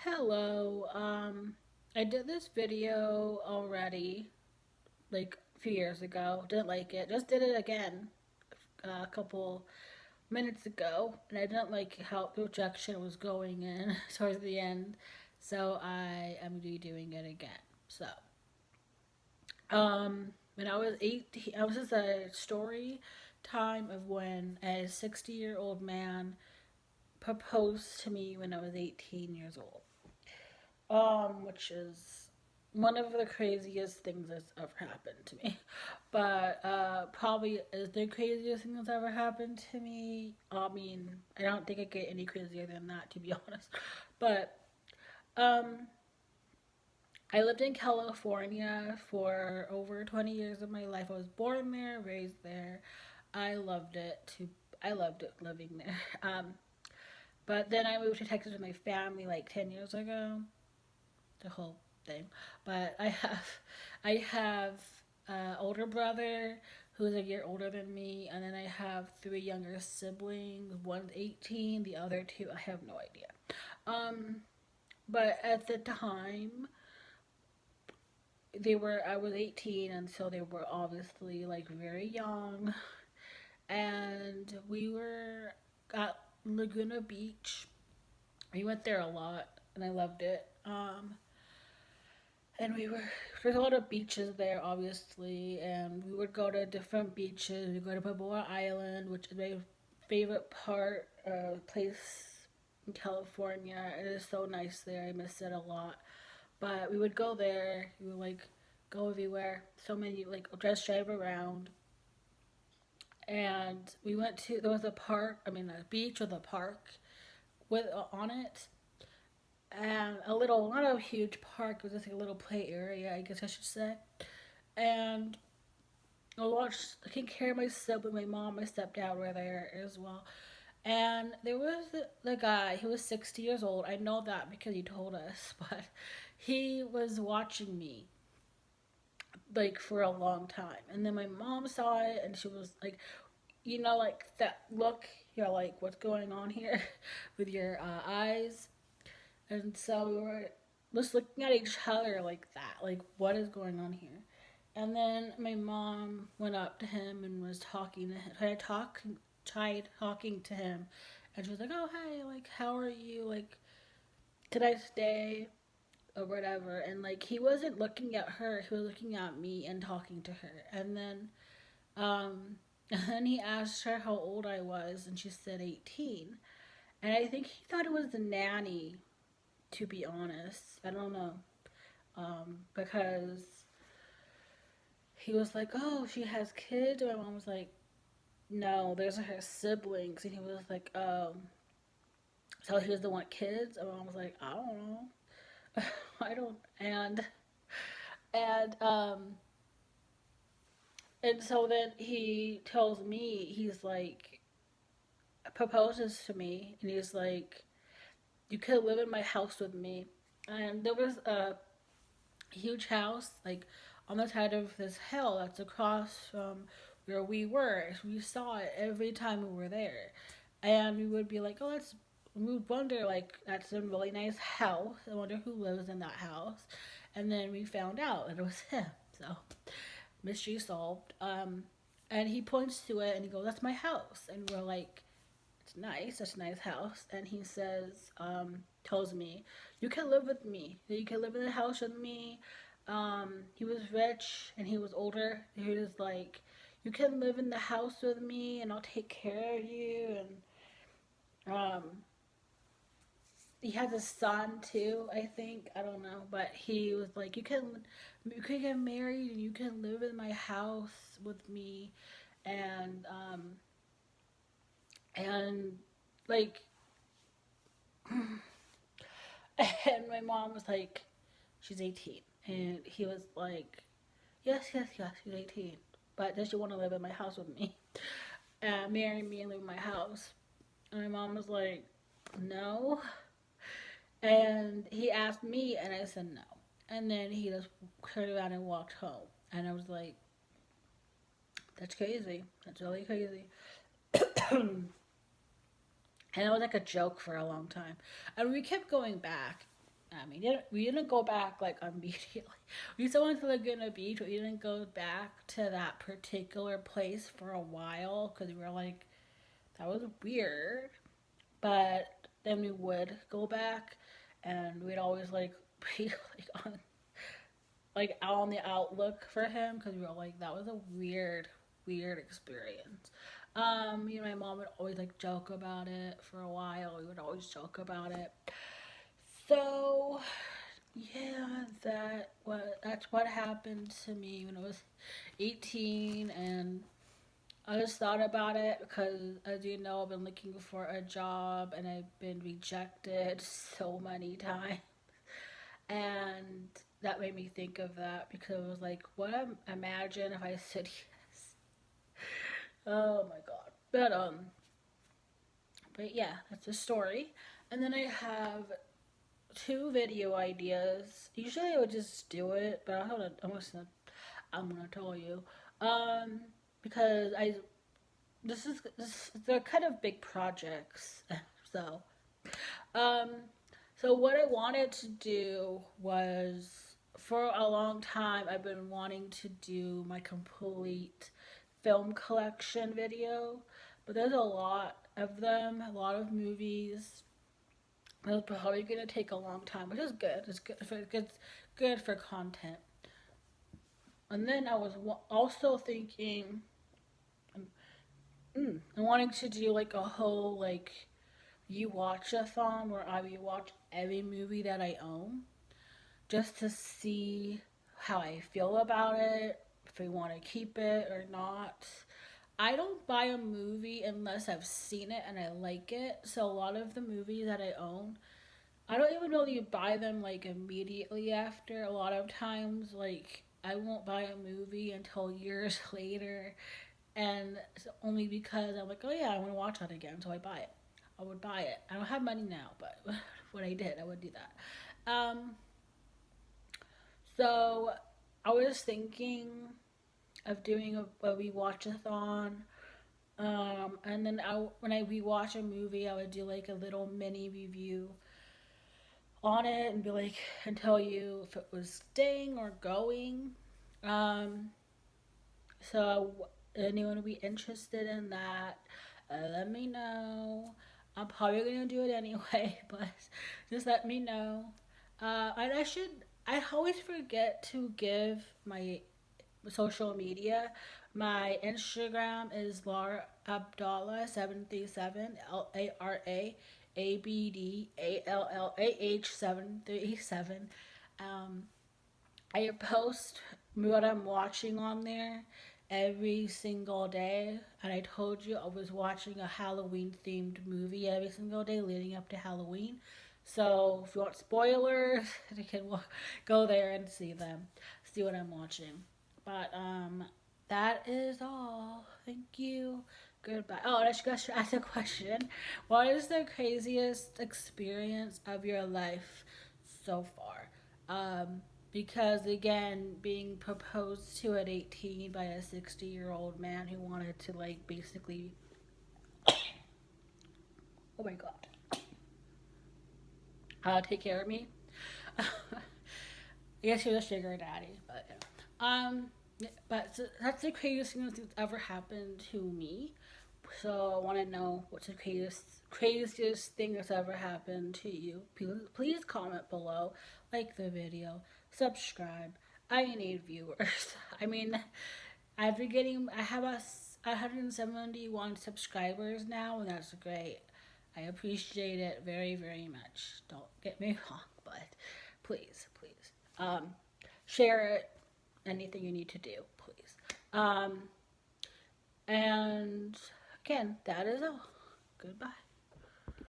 Hello. I did this video already, like a few years ago. Didn't like it. Just did it again a couple minutes ago, and I didn't like how the rejection was going in towards the end. So I am redoing it again. When I was 18, I was just a story time of when a 60-year-old man proposed to me when I was 18 years old. Which is one of the craziest things that's ever happened to me. But probably is the craziest thing that's ever happened to me. I mean, I don't think it get any crazier than that, to be honest. But um, I lived in California for over 20 years of my life. I was born there, raised there. I loved it. I loved it living there. But then I moved to Texas with my family like 10 years ago. The whole thing. But I have an older brother who's a year older than me, and then I have three younger siblings. One's 18, the other two I have no idea. Um, but at the time I was 18, and so they were obviously like very young, and we were at Laguna Beach. We went there a lot, and I loved it. And there's a lot of beaches there, obviously, and we would go to different beaches. We go to Balboa Island, which is my favorite place in California. It is so nice there. I miss it a lot. But we would go there. We would like go everywhere. So many like just drive around. And we went to there was a park. I mean, a beach with a park with on it, and a little, not a huge park, it was just like a little play area, I guess I should say. And I watched, I taking care of my sibling, my mom, my stepdad were there as well. And there was the guy, he was 60 years old. I know that because he told us, but he was watching me like for a long time. And then my mom saw it and she was like, like that look, you're like, what's going on here with your eyes? And so we were just looking at each other like that, like what is going on here? And then my mom went up to him and was talking to him. Tried talking to him, and she was like, "Oh hey, like how are you? Like can I stay or whatever?" And like he wasn't looking at her; he was looking at me and talking to her. And then, and then he asked her how old I was, and she said 18. And I think he thought it was the nanny, to be honest. I don't know. Because he was like, "Oh, she has kids." And my mom was like, "No, there's her siblings." And he was like, so he doesn't want kids? And my mom was like, "I don't know." I don't. And and so then he tells me, he's like, proposes to me, and he's like, "You could live in my house with me." And there was a huge house like on the side of this hill that's across from where we were. We saw it every time we were there, and we would be like, "Oh, that's." We would wonder like that's a really nice house. I wonder who lives in that house, and then we found out that it was him. So mystery solved. And he points to it and he goes, "That's my house," and we're like, "It's nice. That's a nice house." And he says, tells me, "You can live with me. You can live in the house with me." He was rich and he was older. He was like, "You can live in the house with me, and I'll take care of you." And he has a son too. I think, I don't know, but he was like, "You can get married and you can live in my house with me," and and like and my mom was like, "She's 18." And he was like, "Yes, yes, yes, she's 18. But does she want to live in my house with me? Marry me and live in my house?" And my mom was like, "No." And he asked me, and I said no. And then he just turned around and walked home. And I was like, "That's crazy. That's really crazy." And it was like a joke for a long time. And we kept going back. We didn't go back like immediately. We still went to Laguna Beach, but we didn't go back to that particular place for a while because we were like, that was weird. But then we would go back, and we'd always like be like out on the outlook for him because we were like, that was a weird experience. Me and my mom would always like joke about it for a while. We would always joke about it. So yeah, that's what happened to me when I was 18, and I just thought about it because, as you know, I've been looking for a job and I've been rejected so many times, and that made me think of that because it was like, imagine if I said yes. Oh my god. But yeah, that's the story. And then I have two video ideas. Usually I would just do it, but I'm gonna tell you. Um, because I this they're kind of big projects. So, um, so what I wanted to do was, for a long time I've been wanting to do my complete film collection video, but there's a lot of them, a lot of movies. It's probably gonna take a long time, which is good. Good for content. And then I was also thinking, I wanting to do like a whole like you watch a thon where I watch every movie that I own, just to see how I feel about it, if I want to keep it or not. I don't buy a movie unless I've seen it and I like it. So a lot of the movies that I own, I don't even really buy them like immediately after. A lot of times, like I won't buy a movie until years later, and it's only because I'm like, oh yeah, I want to watch that again, so I buy it. I would buy it. I don't have money now, but when I did, I would do that. So I was thinking of doing a rewatch-a-thon. And then when I rewatch a movie, I would do like a little mini review on it and be like, and tell you if it was staying or going. Um, so anyone would be interested in that, let me know. I'm probably gonna do it anyway, but just let me know. And I always forget to give my social media. My Instagram is Laura Abdallah 737, LARAABDALLAH 737. Um, I post what I'm watching on there every single day. And I told you I was watching a Halloween themed movie every single day leading up to Halloween. So if you want spoilers, you can go there and see them, see what I'm watching. But that is all. Thank you. Goodbye. Oh, I just to ask a question. What is the craziest experience of your life so far? Because again, being proposed to at 18 by a 60-year-old man who wanted to like basically, oh my god, take care of me. I guess he was a sugar daddy, but yeah. But that's the craziest thing that's ever happened to me. So I want to know what's the craziest thing that's ever happened to you. Please comment below, like the video, subscribe. I need viewers. I mean, I have 171 subscribers now, and that's great. I appreciate it very, very much. Don't get me wrong, but please, share it. Anything you need to do, please. And again, that is all. Goodbye.